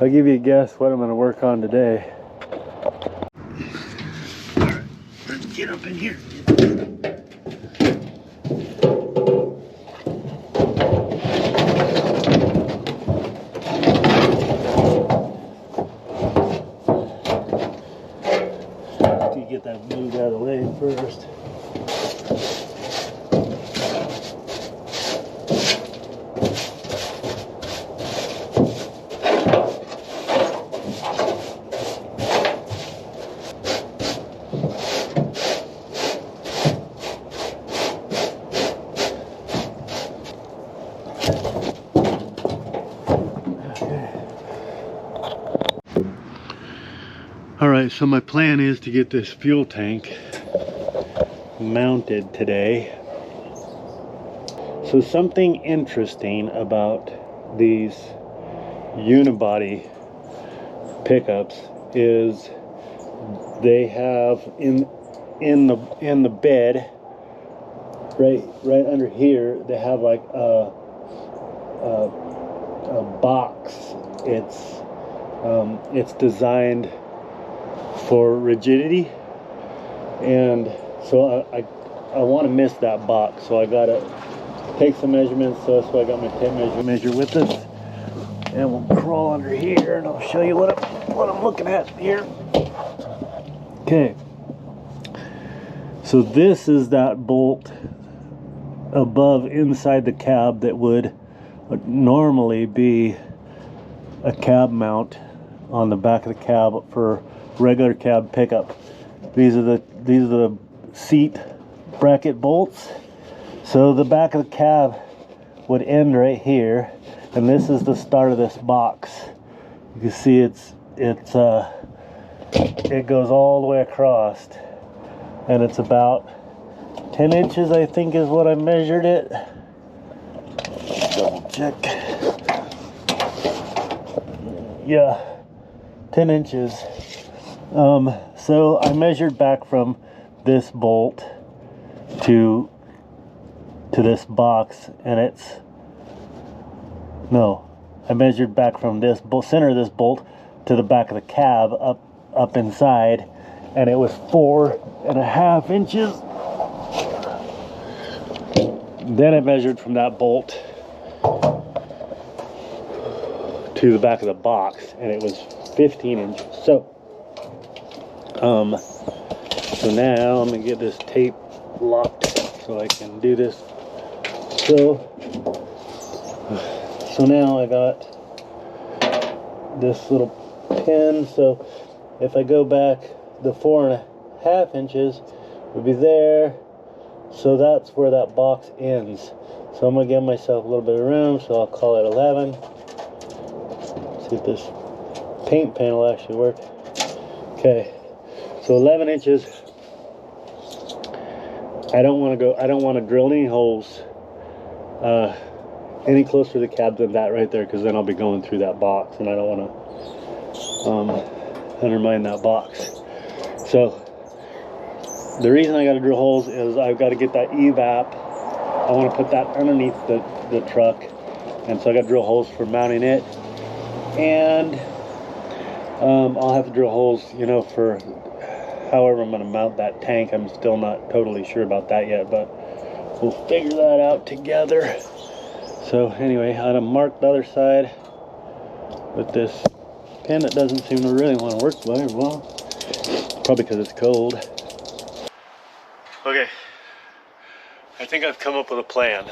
I'll give you a guess what I'm going to work on today. Alright, let's get up in here. To get that moved out of the way first. Alright, so my plan is to get this fuel tank mounted today. So something interesting about these Unibody pickups is they have in the bed right under here, they have like a box. It's designed for rigidity, and so I want to miss that box, so I gotta take some measurements. So that's why I got my tape measure with us, and we'll crawl under here and I'll show you what I'm looking at here. Okay, so this is that bolt above inside the cab that would normally be a cab mount on the back of the cab for regular cab pickup. These are the seat bracket bolts. So the back of the cab would end right here, and this is the start of this box. You can see it goes all the way across, and it's about 10 inches, I think, is what I measured it. Double check. Yeah, 10 inches. So I measured back from this bolt to this box, and I measured back from this center of this bolt to the back of the cab up inside, and it was 4.5 inches. Then I measured from that bolt to the back of the box, and it was 15 inches. So now I'm gonna get this tape locked so I can do this. So now I got this little pin. So if I go back, the 4.5 inches would be there. So that's where that box ends. So I'm gonna give myself a little bit of room. So I'll call it 11. See if this paint pen will actually work. Okay. So 11 inches. I don't want to drill any holes any closer to the cab than that right there, because then I'll be going through that box, and I don't want to undermine that box. So the reason I got to drill holes is I've got to get that evap. I want to put that underneath the truck, and so I got to drill holes for mounting it, and I'll have to drill holes, for however I'm going to mount that tank. I'm still not totally sure about that yet, but we'll figure that out together. So anyway, I'm going to mark the other side with this pen that doesn't seem to really want to work very well. Probably because it's cold. Okay, I think I've come up with a plan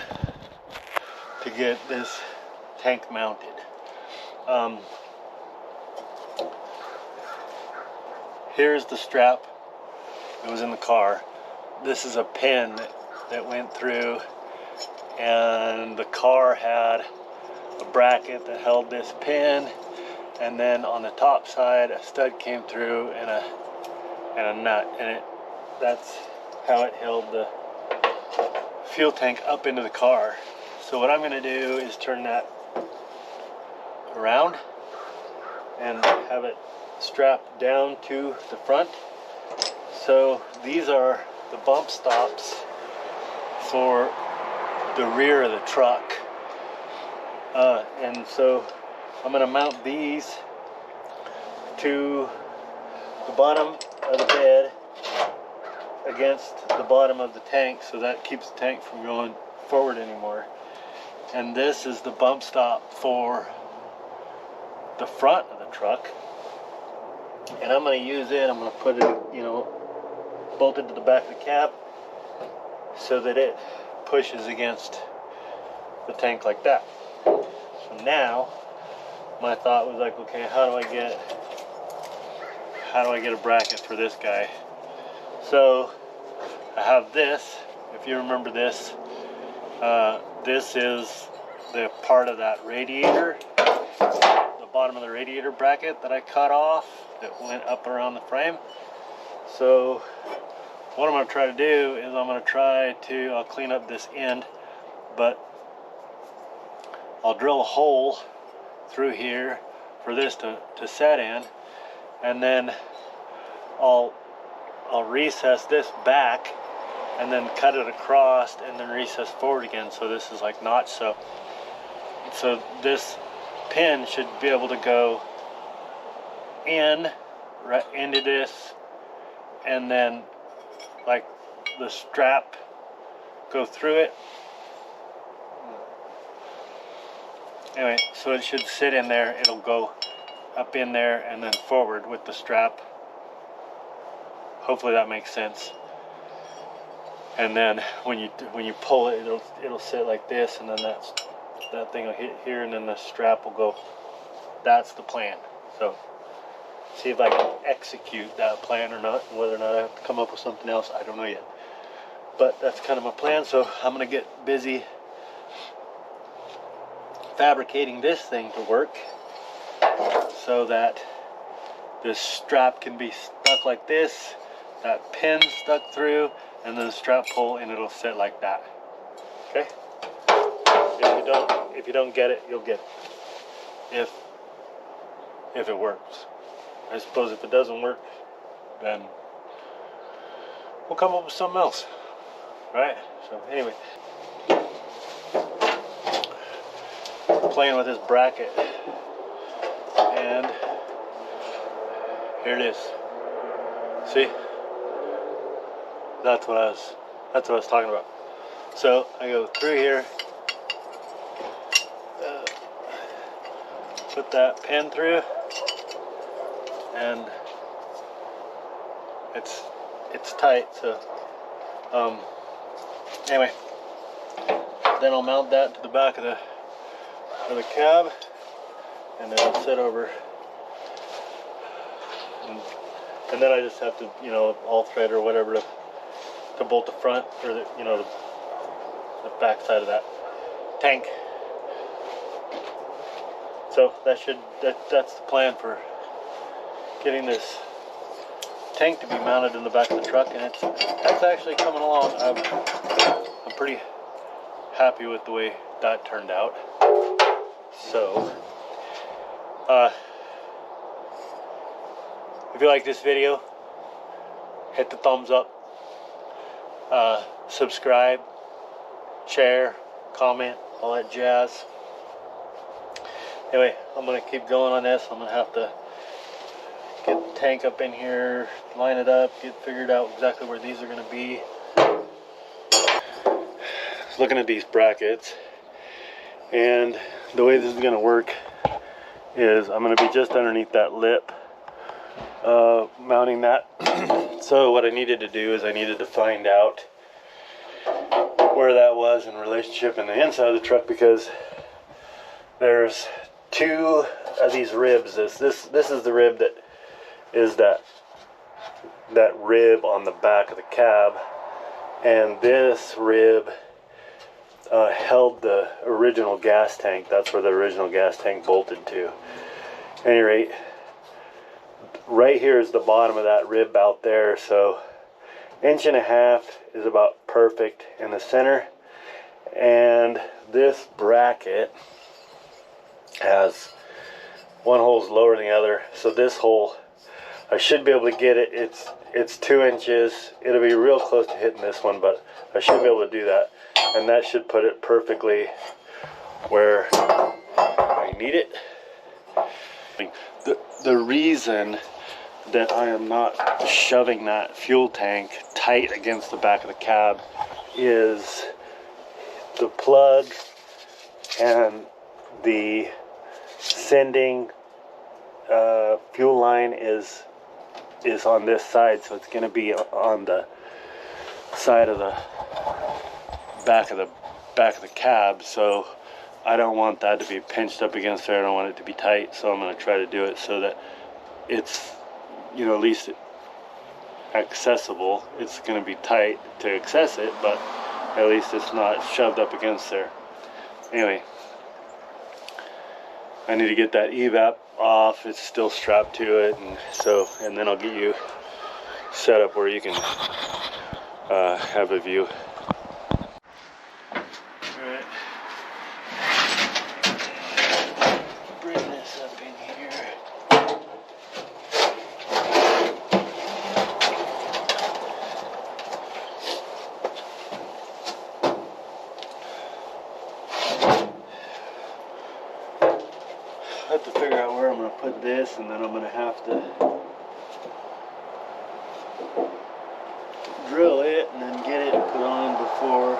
to get this tank mounted. Here's the strap that was in the car. This is a pin that went through, and the car had a bracket that held this pin, and then on the top side a stud came through and a nut, and that's how it held the fuel tank up into the car. So what I'm going to do is turn that around and have it strapped down to the front. So these are the bump stops for the rear of the truck, and so I'm going to mount these to the bottom of the bed against the bottom of the tank, so that keeps the tank from going forward anymore. And this is the bump stop for the front of the truck, and I'm going to use it. I'm going to put it, you know, bolted to the back of the cab so that it pushes against the tank like that. So now my thought was like, okay, how do I get a bracket for this guy? So I have this. If you remember this, this is the part of that radiator, the bottom of the radiator bracket that I cut off that went up around the frame. So what I'm going to try to do is I'll clean up this end, but I'll drill a hole through here for this to set in, and then I'll recess this back and then cut it across and then recess forward again, so this is like notch. So this pin should be able to go in right into this, and then like the strap go through it. Anyway, so it should sit in there. It'll go up in there and then forward with the strap. Hopefully that makes sense. And then when you pull it, it'll sit like this, and then that thing will hit here, and then the strap will go. That's the plan. So see if I can execute that plan or not. Whether or not I have to come up with something else, I don't know yet. But that's kind of my plan. So I'm gonna get busy fabricating this thing to work so that this strap can be stuck like this, that pin stuck through, and then the strap pull, and it'll sit like that. Okay? If you don't get it, you'll get it. If it works. I suppose if it doesn't work, then we'll come up with something else. Right? So anyway, playing with this bracket, and here it is. See, that's what I was talking about. So I go through here, put that pin through, and it's tight. So anyway, then I'll mount that to the back of the cab, and then I'll sit over, and then I just have to, you know, all thread or whatever to bolt the front, or the, you know, the back side of that tank. So that's the plan for getting this tank to be mounted in the back of the truck, and that's actually coming along. I'm pretty happy with the way that turned out. So if you like this video, hit the thumbs up, subscribe, share, comment, all that jazz. Anyway, I'm going to keep going on this. I'm going to have to get the tank up in here, line it up, get figured out exactly where these are going to be. Looking at these brackets, and the way this is going to work is I'm going to be just underneath that lip, mounting that. So what I needed to do is I needed to find out where that was in relationship in the inside of the truck, because there's two of these ribs. This is the rib that is that rib on the back of the cab, and this rib held the original gas tank. That's where the original gas tank bolted to. At any rate, right here is the bottom of that rib out there. So 1.5 inches is about perfect in the center, and this bracket has one hole's lower than the other. So this hole, I should be able to get it. It's 2 inches. It'll be real close to hitting this one, but I should be able to do that, and that should put it perfectly where I need it. the reason that I am not shoving that fuel tank tight against the back of the cab is the plug and the sending fuel line is on this side, so it's going to be on the side of the back of the cab. So I don't want that to be pinched up against there. I don't want it to be tight, so I'm going to try to do it so that it's, you know, at least accessible. It's going to be tight to access it, but at least it's not shoved up against there. Anyway, I need to get that evap off. It's still strapped to it, and then I'll get you set up where you can have a view. Alright, bring this up in here. I have to figure out where I'm going to put this, and then I'm going to have to drill it and then get it put on before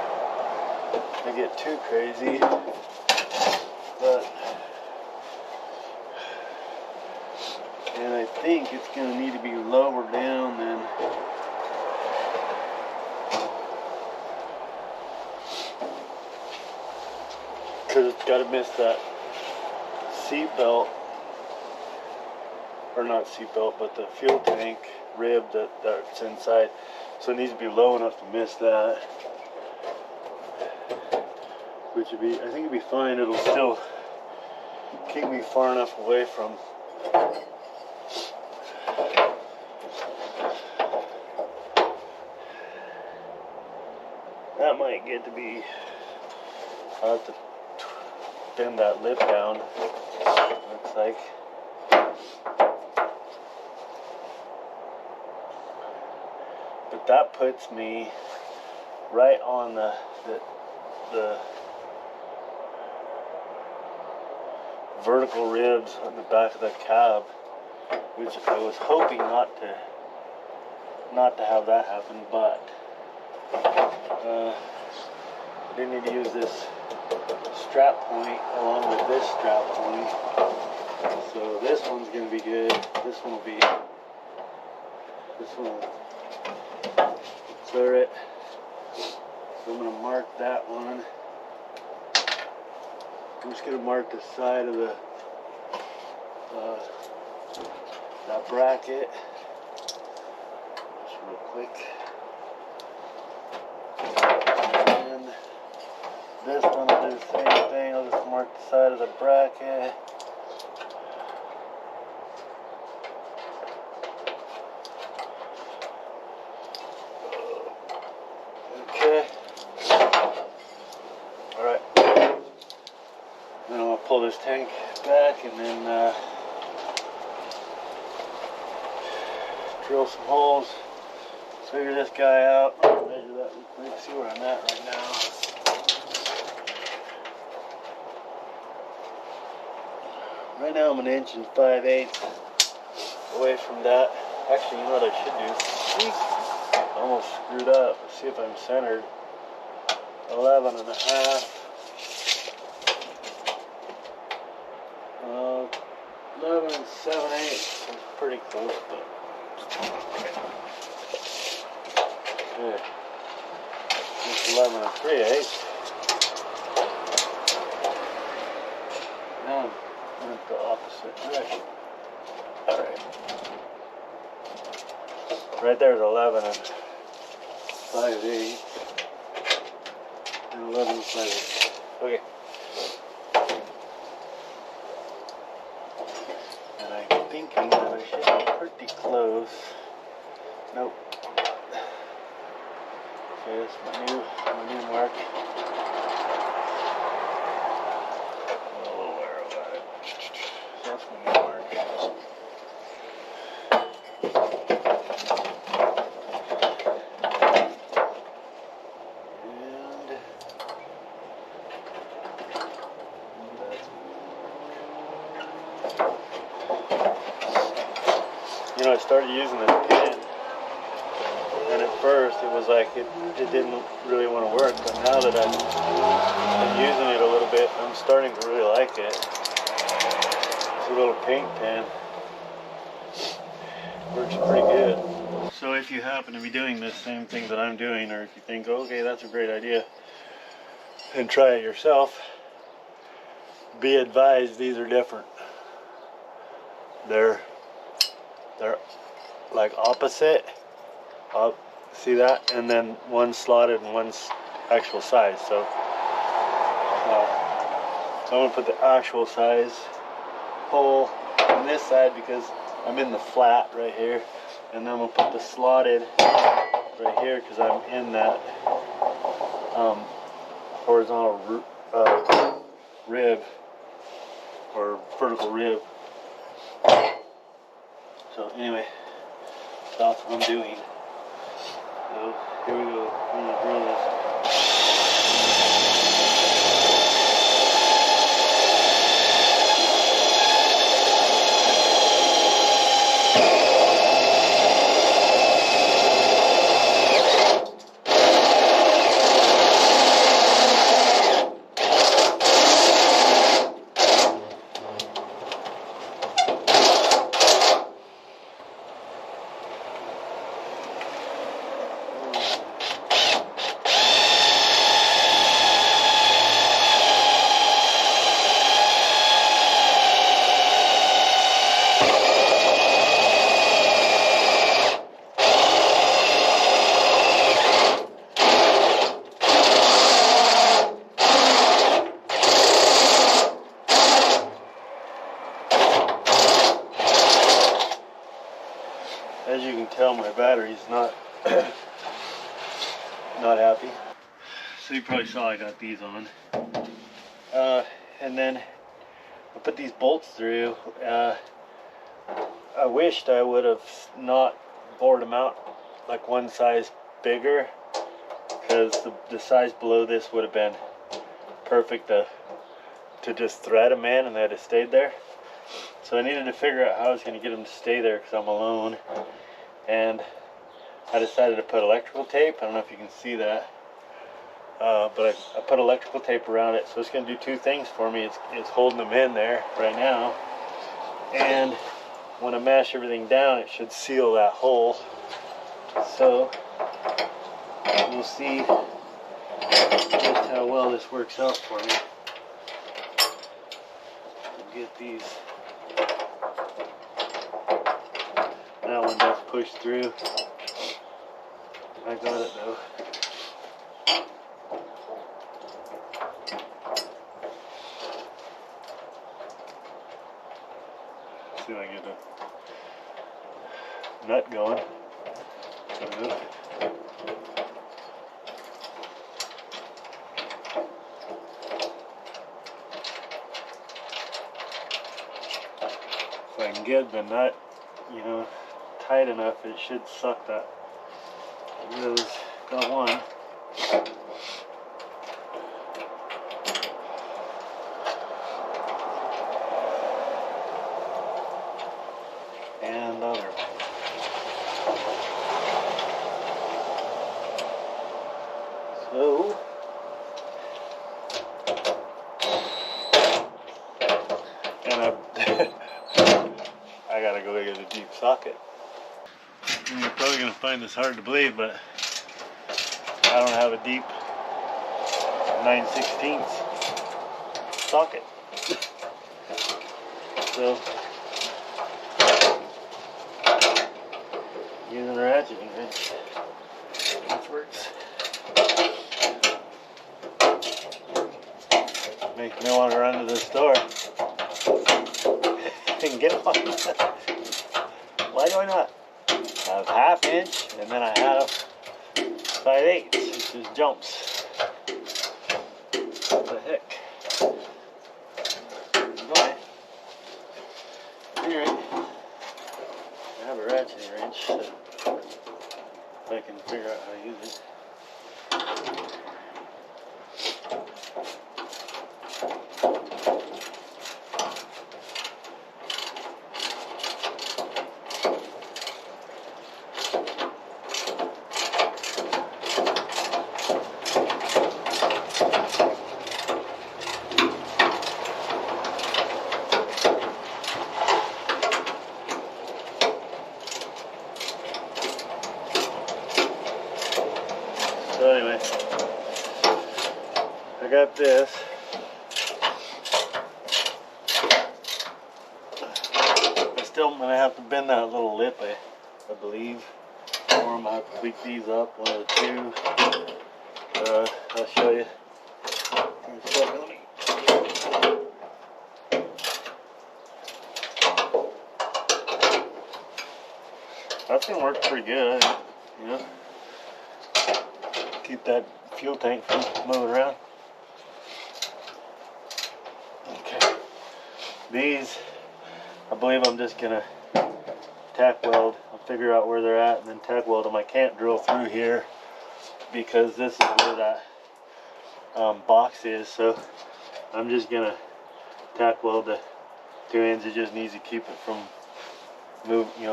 I get too crazy. And I think it's going to need to be lower down than because it's got to miss that seat belt, or not seat belt, but the fuel tank rib that's inside. So it needs to be low enough to miss that, which would be, I think it'd be fine. It'll still keep me far enough away from that. Might get to be, I'll have to bend that lip down, looks like. But that puts me right on the vertical ribs on the back of the cab, which I was hoping not to have that happen, but I didn't need to use this strap point along with this strap point. So this one's going to be good. This one will clear it. So I'm going to mark that one. I'm just going to mark the side of that bracket just real quick. And this one will do the same thing. I'll just mark the side of the bracket. Okay. Alright. Then I'll pull this tank back and then drill some holes. Figure this guy out. I'll measure that real quick, see where I'm at right now. Right now I'm 1 5/8 away from that. Actually, you know what I should do? I almost screwed up. Let's see if I'm centered. 11 1/2. 11 7/8. That's pretty close, but okay. It's 11 3/8. Now I'm in the opposite direction. Alright. Right there's 11 5/8. And 11 5/8. Okay. And I'm thinking that I should be pretty close. Nope. Okay, that's my new mark. Oh, where about it? That's my new mark. started using this pin, and at first it was like it didn't really want to work, but now that I've been using it a little bit, I'm starting to really like it. It's a little paint pen. Works pretty good. So if you happen to be doing this same thing that I'm doing, or if you think, okay, that's a great idea, and try it yourself, be advised these are different. They're like opposite. See that? And then one's slotted and one's actual size. So I'm gonna put the actual size hole on this side because I'm in the flat right here, and then I'm gonna put the slotted right here because I'm in that horizontal rib or vertical rib. So anyway, that's what I'm doing. So here we go. I'm gonna drill this. As you can tell, my battery's not happy. So you probably saw I got these on. And then I put these bolts through. I wished I would have not bored them out like one size bigger, because the size below this would have been perfect to just thread them in, and they'd have stayed there. So I needed to figure out how I was going to get them to stay there because I'm alone. And I decided to put electrical tape. I don't know if you can see that. But I put electrical tape around it. So it's going to do two things for me. It's holding them in there right now. And when I mash everything down, it should seal that hole. So we'll see just how well this works out for me. Get these. That one does push through. I got it though. See if I can get the nut going. If I can get the nut, tight enough, it should suck that. Got one. And the other. So I gotta go get a deep socket. You're probably gonna find this hard to believe, but I don't have a deep 9/16 socket. So using a ratcheting wrench, which works. Makes me want to run to the store and get one. Why do I not? I have 1/2 inch, and then I have 5/8, which is jumps. What the heck? Anyway, I have a ratcheting wrench, so if I can figure out how to use it. So anyway, I got this. I'm still gonna have to bend that little lip, I believe, or I'm gonna have to tweak these up, one of the two. I'll show you. That's gonna work pretty good, I think, you know. Keep that fuel tank from moving around. Okay. These, I believe I'm just gonna tack weld. I'll figure out where they're at and then tack weld them. I can't drill through here because this is where that box is, so I'm just gonna tack weld the two ends. It just needs to keep it from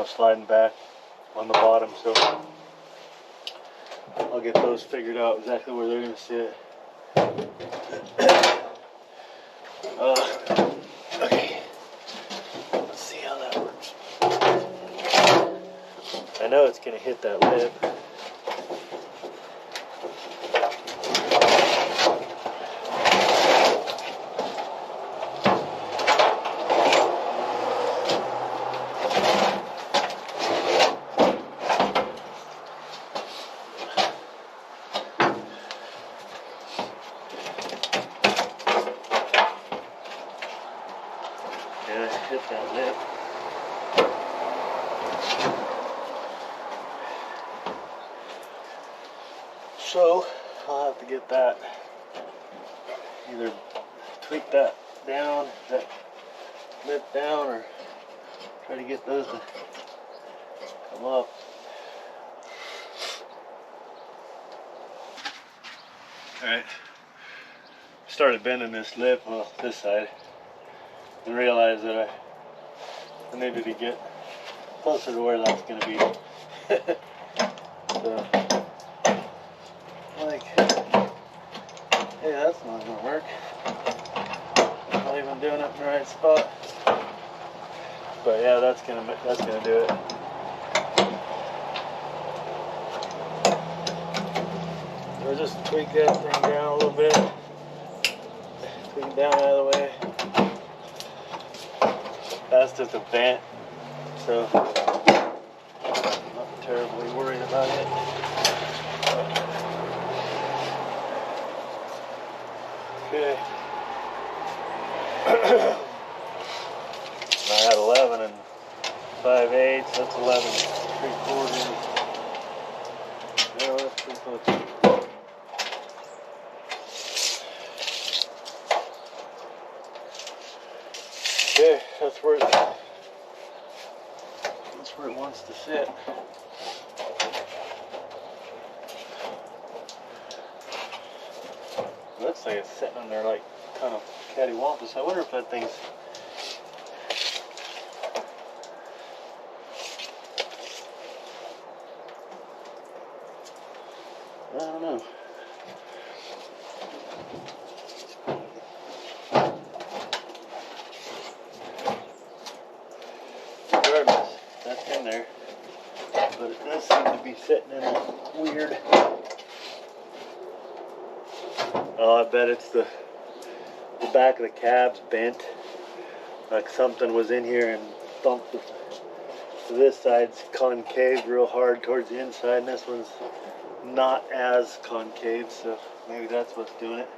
sliding back on the bottom. So I'll get those figured out exactly where they're gonna sit. Okay, let's see how that works. I know it's gonna hit that lip. Hit that lip. So I'll have to get that, either tweak that down, that lip down, or try to get those to come up. Alright, started bending this lip, well, this side, and realized that I needed to get closer to where that's going to be. So, like, hey, that's not going to work. Not even doing it in the right spot. But yeah, that's gonna do it. So just tweak that thing down a little bit. Tweak it down out of the way. That's just a vent, so I'm not terribly worried about it. Okay. I had 11 and 5/8. That's 11 3/4. No, that's pretty close. Okay, that's where it wants to sit. Looks like it's sitting on there like kind of cattywampus. I wonder if that thing's I don't know. Regardless, that's in there. But it does seem to be sitting in a weird. Oh, I bet it's the back of the cab's bent. Like something was in here and thumped it. So this side's concave real hard towards the inside, and this one's not as concave, so maybe that's what's doing it.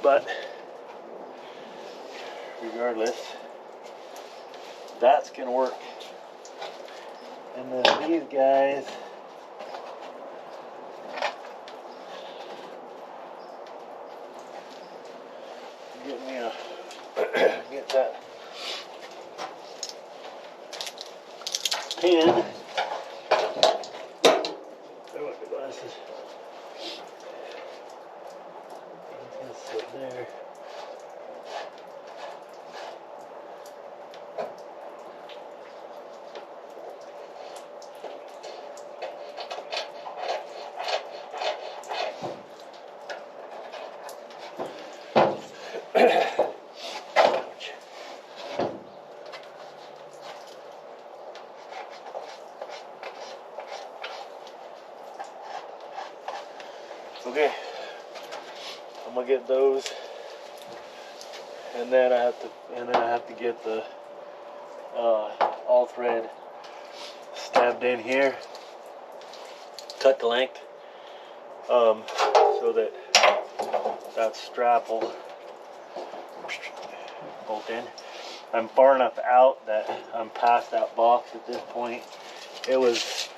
But regardless, that's gonna work. And then these guys, get me a get that pin. I want the glasses. It's gonna sit there. Okay, I'm gonna get those, and then I have to get the all thread stabbed in here, cut the length, so that that strap will bolt in. I'm far enough out that I'm past that box at this point. It was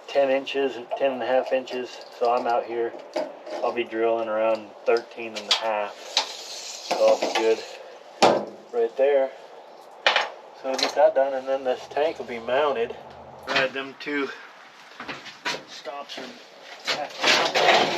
10 inches, 10 and a half inches, so I'm out here. I'll be drilling around 13 and a half, so I'll be good right there. So I'll get that done, and then this tank will be mounted. Right, them two stops are back down.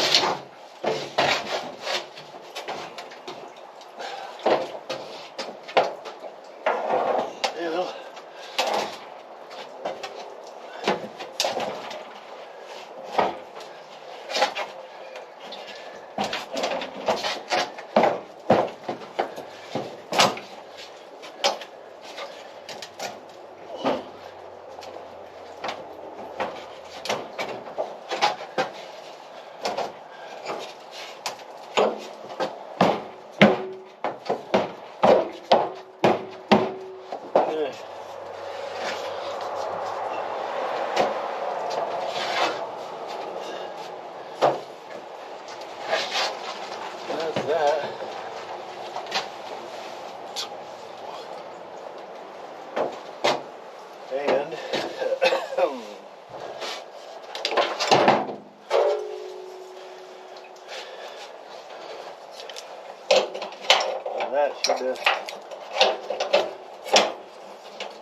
That should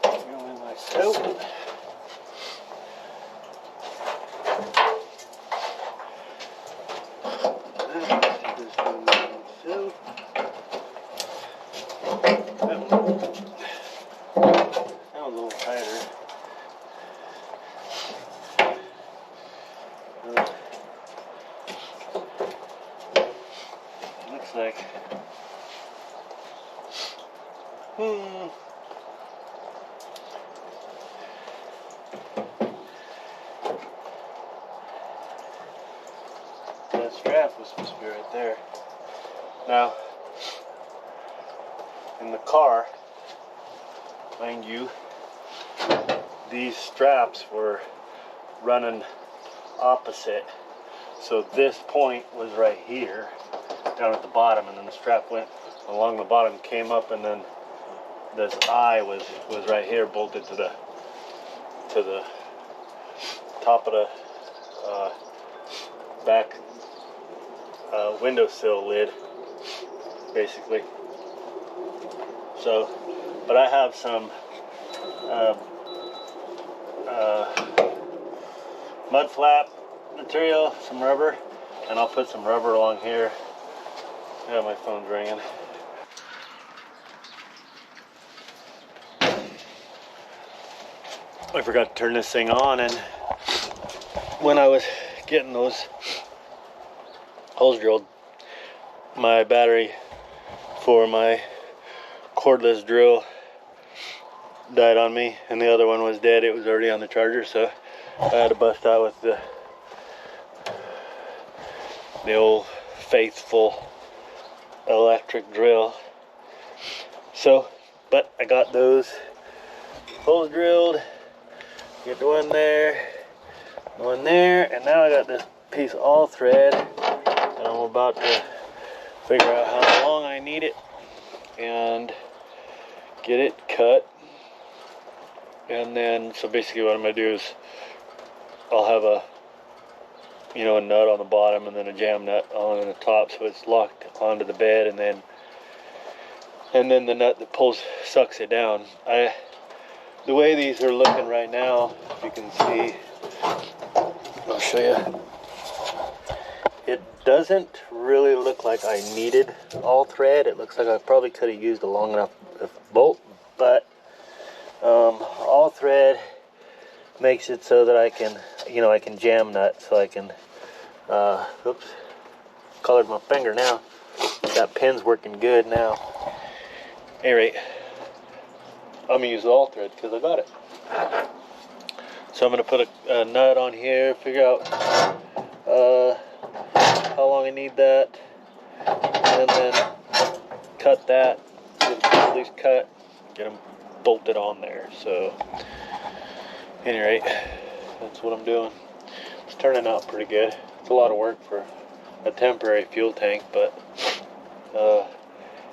go in like so. That was a little tighter. Looks like. That strap was supposed to be right there. Now, in the car, mind you, these straps were running opposite. So this point was right here, down at the bottom, and then the strap went along the bottom, came up, and then this eye was right here, bolted to the top of the back windowsill lid, basically. So, but I have some mud flap material, some rubber, and I'll put some rubber along here. Yeah, my phone's ringing. I forgot to turn this thing on, and when I was getting those holes drilled, my battery for my cordless drill died on me, and the other one was dead. It was already on the charger, so I had to bust out with the old faithful electric drill. So, but I got those holes drilled. Get the one there, and now I got this piece all thread, and I'm about to figure out how long I need it and get it cut. And then, so basically what I'm gonna do is I'll have a nut on the bottom and then a jam nut on the top, so it's locked onto the bed, and then the nut that sucks it down. The way these are looking right now, if you can see, I'll show you. It doesn't really look like I needed all thread. It looks like I probably could have used a long enough bolt, but all thread makes it so that I can, I can jam nut, so I can, oops, colored my finger now. That pin's working good now. Anyway, I'm gonna use the all thread because I got it. So I'm gonna put a nut on here, figure out how long I need that, and then cut that, at least cut, get them bolted on there. So, at any rate, that's what I'm doing. It's turning out pretty good. It's a lot of work for a temporary fuel tank, but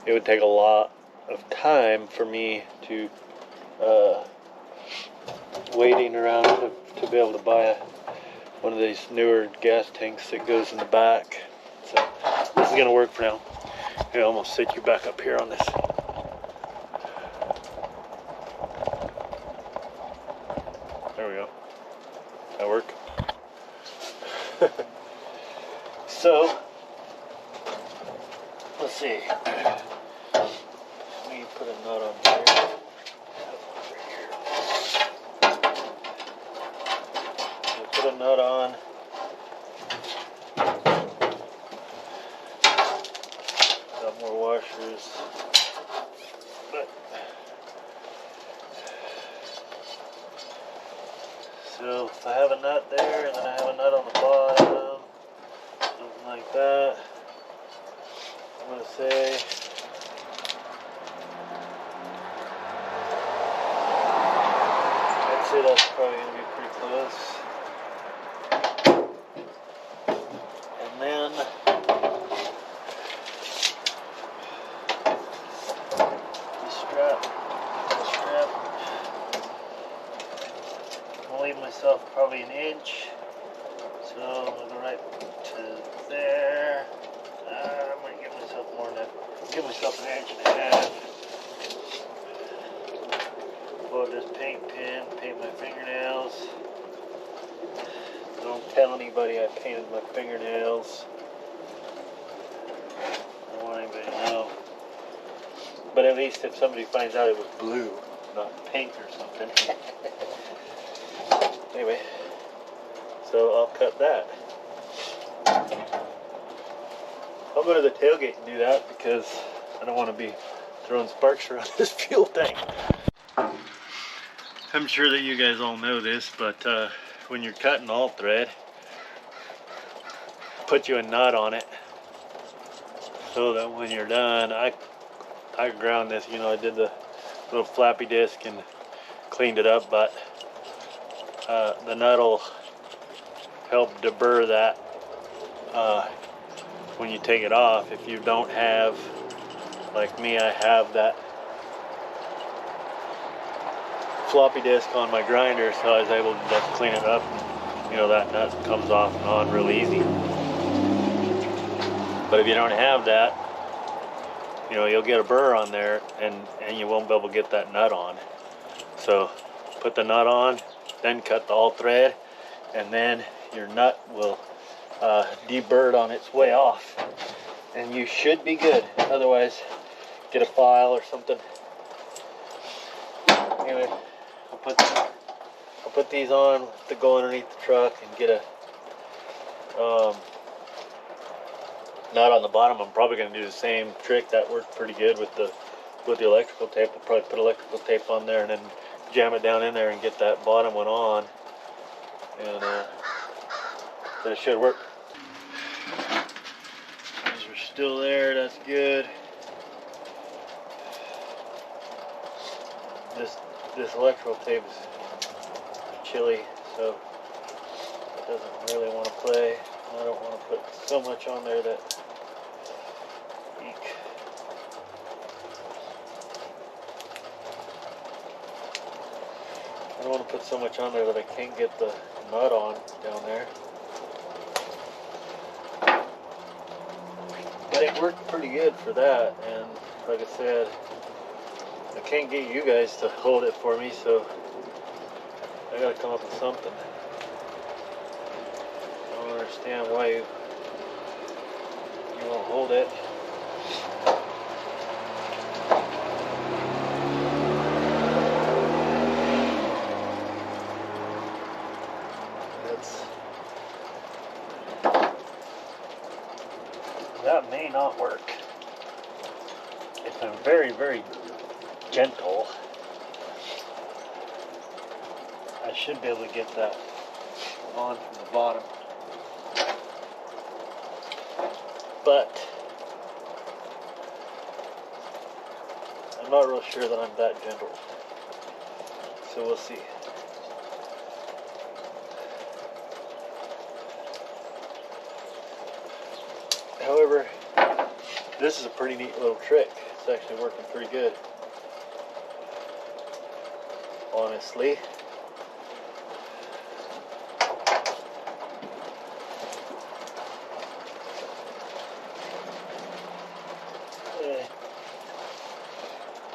it would take a lot of time for me to waiting around to be able to buy one of these newer gas tanks that goes in the back. So this is gonna work for now. Here, I'm gonna sit you back up here on this. There we go. That work? So let's see. Let me put a nut on here. Put a nut on. Got more washers. But so I have a nut there, and then I have a nut on the bottom, something like that. I'm gonna say I'd say that's probably gonna be pretty close. And then the strap. I'm gonna leave myself probably an inch. So I'm gonna go right to there. I'm gonna give myself more than that. Give myself an inch and a half. Well, just paint pen, paint my fingernails. Don't tell anybody I painted my fingernails. I don't want anybody to know. But at least if somebody finds out it was blue, not pink or something. Anyway, so I'll cut that. I'll go to the tailgate and do that because I don't want to be throwing sparks around this fuel tank. I'm sure that you guys all know this, but when you're cutting all thread, put you a nut on it so that when you're done, I ground this, you know, I did the little flappy disc and cleaned it up, but the nut will help deburr that when you take it off. If you don't have, like me, I have that floppy disk on my grinder, so I was able to just clean it up, and, you know, that nut comes off and on real easy. But if you don't have that, you know, you'll get a burr on there, and you won't be able to get that nut on. So put the nut on, then cut the all thread, and then your nut will deburr on its way off, and you should be good. Otherwise, get a file or something. Anyway, I'll put these on to go underneath the truck and get a nut on the bottom. I'm probably going to do the same trick that worked pretty good with the electrical tape. I'll probably put electrical tape on there and then jam it down in there and get that bottom one on, and that should work. These are still there. That's good. This electrical tape is chilly, so it doesn't really want to play. I don't want to put so much on there that eek. I don't want to put so much on there that I can't get the nut on down there. But it worked pretty good for that, and like I said, I can't get you guys to hold it for me, so I gotta come up with something. I don't understand why you won't hold it. That may not work. If I'm very, very gentle, I should be able to get that on from the bottom. but I'm not real sure that I'm that gentle. So we'll see. However, this is a pretty neat little trick. It's actually working pretty good, honestly.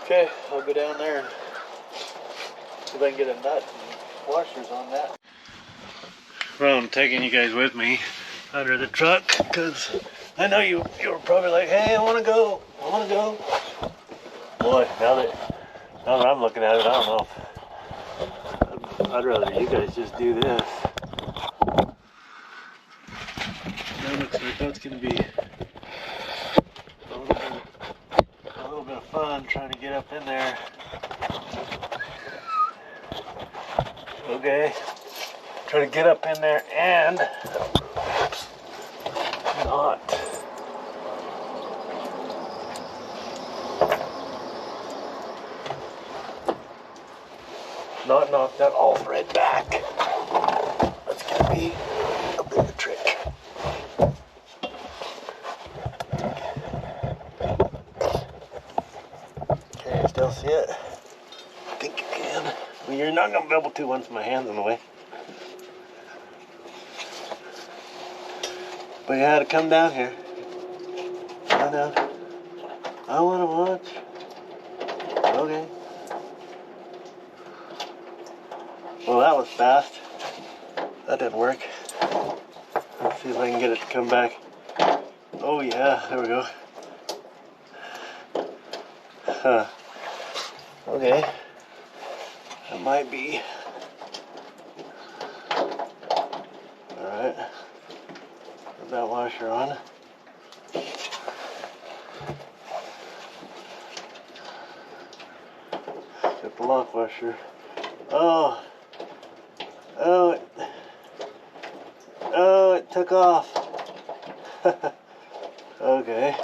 Okay, I'll go down there and see if I can get a nut and washers on that. Well, I'm taking you guys with me under the truck because I know you were probably like, hey, I want to go. Boy, now that I'm looking at it, I don't know. I'd rather you guys just do this. That looks like that's going to be a little bit of fun trying to get up in there. Okay, try to get up in there and not knock that all thread back. That's gonna be a bit of a trick. Okay, you still see it? I think you can. Well, you're not gonna be able to once my hand's in the way. But you had to come down here. Come down. I wanna watch. Okay. Well, that was fast. That didn't work. Let's see if I can get it to come back. Oh yeah, there we go. Huh. Okay. That might be. Alright. Put that washer on. Get the lock washer. Oh, it took off. Okay.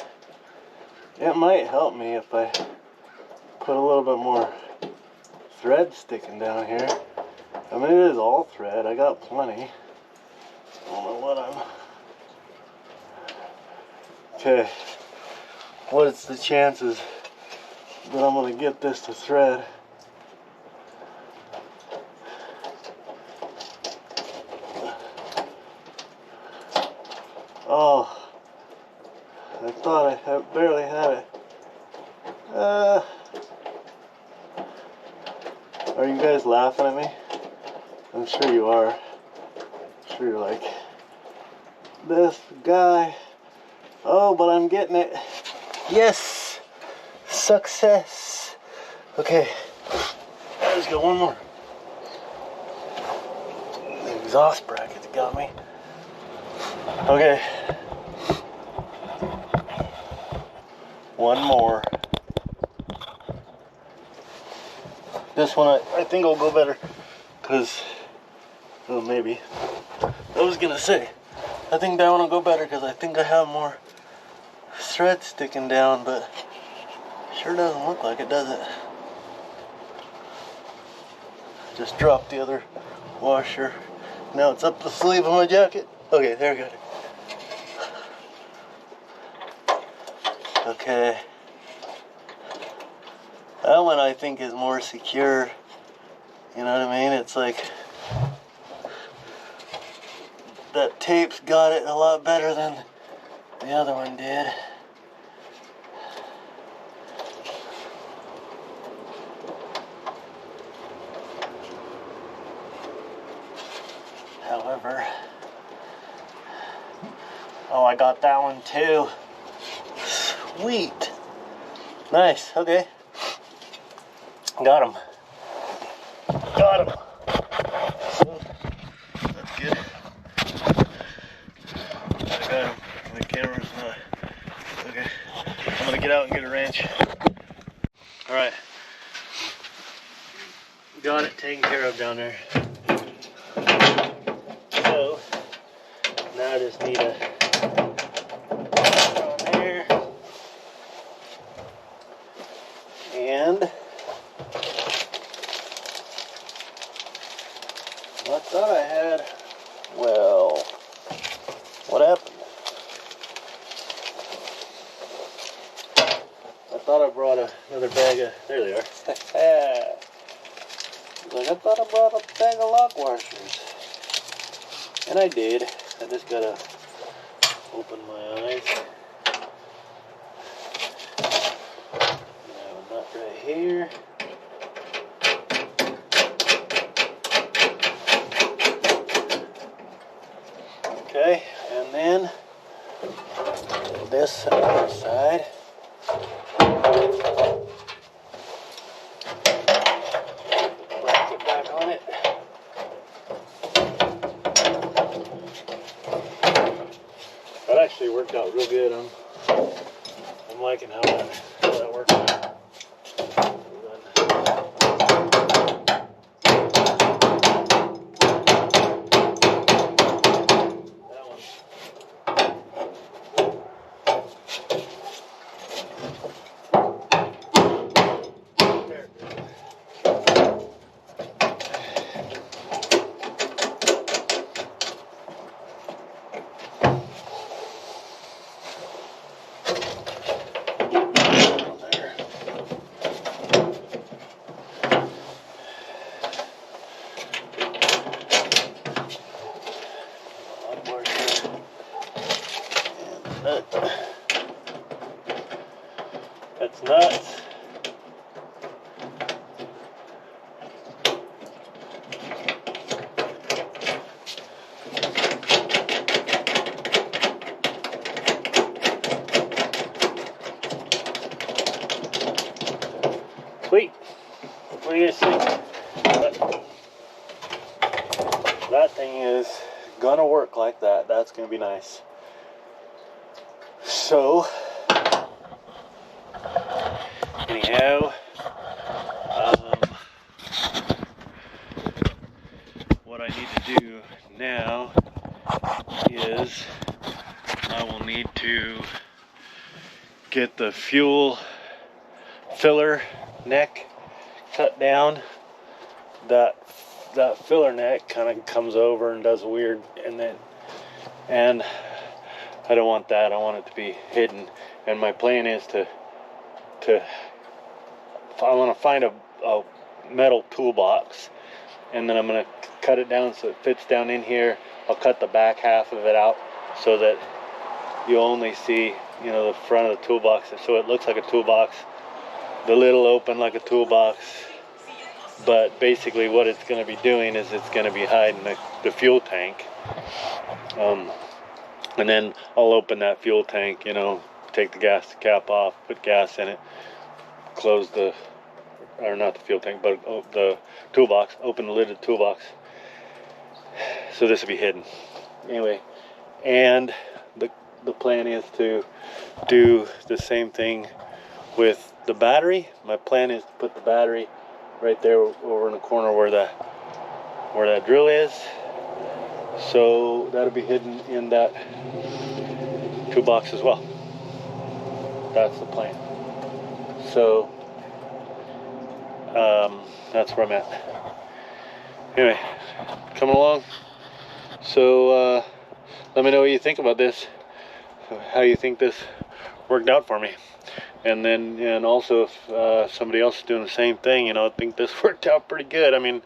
It might help me if I put a little bit more thread sticking down here. I mean, it is all thread. I got plenty. I don't know what I'm... Okay. What's the chances that I'm going to get this to thread? Oh, I thought I barely had it. Are you guys laughing at me? I'm sure you are. I'm sure you're like, this guy. Oh, but I'm getting it. Yes! Success! Okay, let's go one more. The exhaust brackets got me. Okay. One more. This one I think will go better because, well, maybe. I was gonna say, I think that one will go better because I think I have more thread sticking down, but sure doesn't look like it, does it? Just dropped the other washer. Now it's up the sleeve of my jacket. Okay, there we go. Okay. That one I think is more secure. You know what I mean? It's like that tape's got it a lot better than the other one did. However, oh, I got that one too. Sweet. Nice, okay. Got him. Got him. So, that's good. I got him. The camera's not. Okay. I'm gonna get out and get a wrench. Alright. Got it taken care of down there. So, now I just need a What happened? I thought I brought another bag of, there they are. Like, I thought I brought a bag of lock washers. And I did. I just gotta open my eyes. I have a nut right here. Okay, and then this other side. Bracket back on it. That actually worked out real good. I'm liking how that worked out. That's nuts. Sweet. What do you guys think? That thing is gonna work like that. That's gonna be nice. So, anyhow, what I need to do now is I will need to get the fuel filler neck cut down. That filler neck kind of comes over and does weird, and I don't want that. I want it to be hidden. And my plan is I want to find a metal toolbox, and then I'm going to cut it down so it fits down in here. I'll cut the back half of it out so that you only see, the front of the toolbox, so it looks like a toolbox. The lid will open like a toolbox, but basically what it's going to be doing is it's going to be hiding the fuel tank. And then I'll open that fuel tank, take the gas cap off, put gas in it, close not the fuel tank, but the toolbox, open the lid of the toolbox. So this will be hidden. Anyway, and the plan is to do the same thing with the battery. My plan is to put the battery right there over in the corner where that drill is. So that'll be hidden in that toolbox as well. That's the plan. So that's where I'm at. Anyway, coming along. So let me know what you think about this. How you think this worked out for me. And also if somebody else is doing the same thing, I think this worked out pretty good. I mean,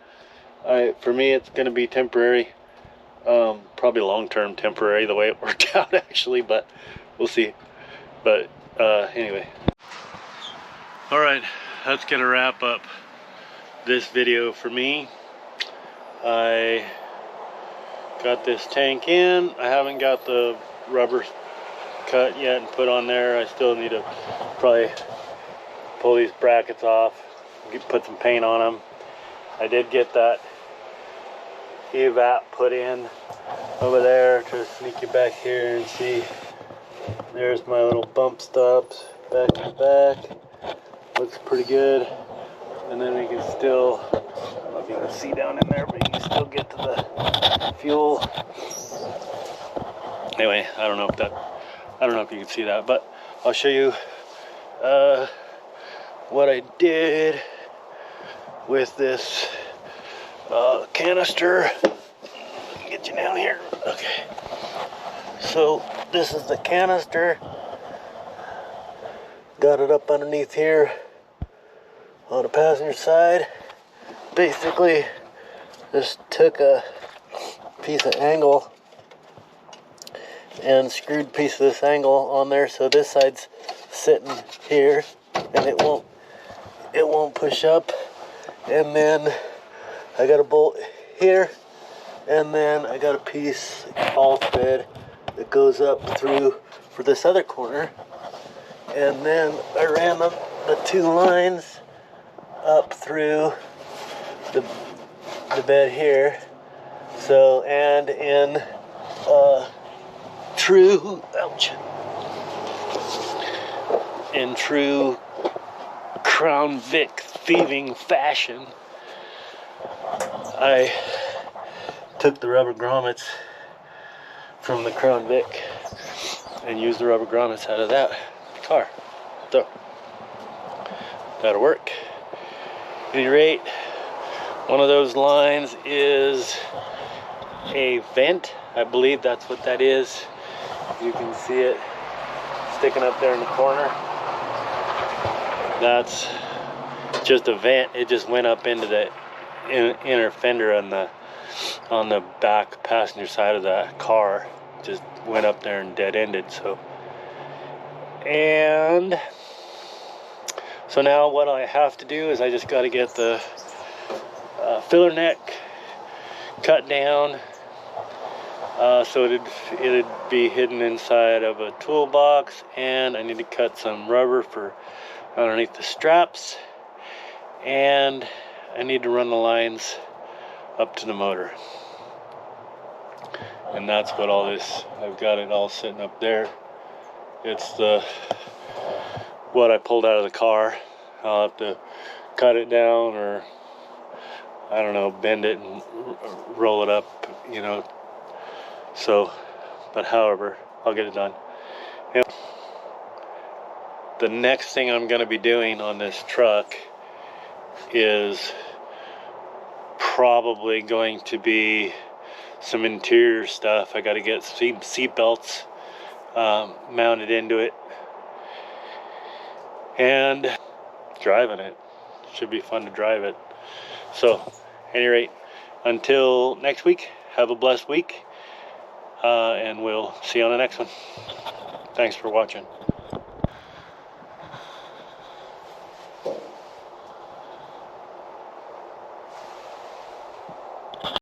for me it's going to be temporary. Probably long-term temporary the way it worked out actually, but we'll see. But anyway, all right, that's gonna wrap up this video for me. I got this tank in. I haven't got the rubber cut yet and put on there. I still need to probably pull these brackets off, put some paint on them. I did get that evap put in over there. Try to sneak you back here and see. There's my little bump stops back to back. Looks pretty good. And then we can still, I don't know if you can see down in there, but you can still get to the fuel. Anyway, I don't know if you can see that, but I'll show you what I did with this canister. Get you down here. Okay. So this is the canister. Got it up underneath here on the passenger side. Basically, just took a piece of angle and screwed a piece of this angle on there, so this side's sitting here and it won't push up. And then I got a bolt here, and then I got a piece all thread that goes up through for this other corner. And then I ran the two lines up through the bed here. So, and in true, ouch, in true Crown Vic thieving fashion, I took the rubber grommets from the Crown Vic and used the rubber grommets out of that car. So that'll work. At any rate, one of those lines is a vent. I believe that's what that is. You can see it sticking up there in the corner. That's just a vent. It just went up into the inner fender on the back passenger side of the car. Just went up there and dead ended. So now what I have to do is I just got to get the filler neck cut down, so it'd be hidden inside of a toolbox, and I need to cut some rubber for underneath the straps, and I need to run the lines up to the motor. And that's what all this, I've got it all sitting up there. It's what I pulled out of the car. I'll have to cut it down, or I don't know, bend it and roll it up, you know. So, but however, I'll get it done. And the next thing I'm going to be doing on this truck is probably going to be some interior stuff. I got to get seat belts mounted into it, and driving it should be fun to drive it. So, at any rate, until next week, have a blessed week, and we'll see you on the next one. Thanks for watching.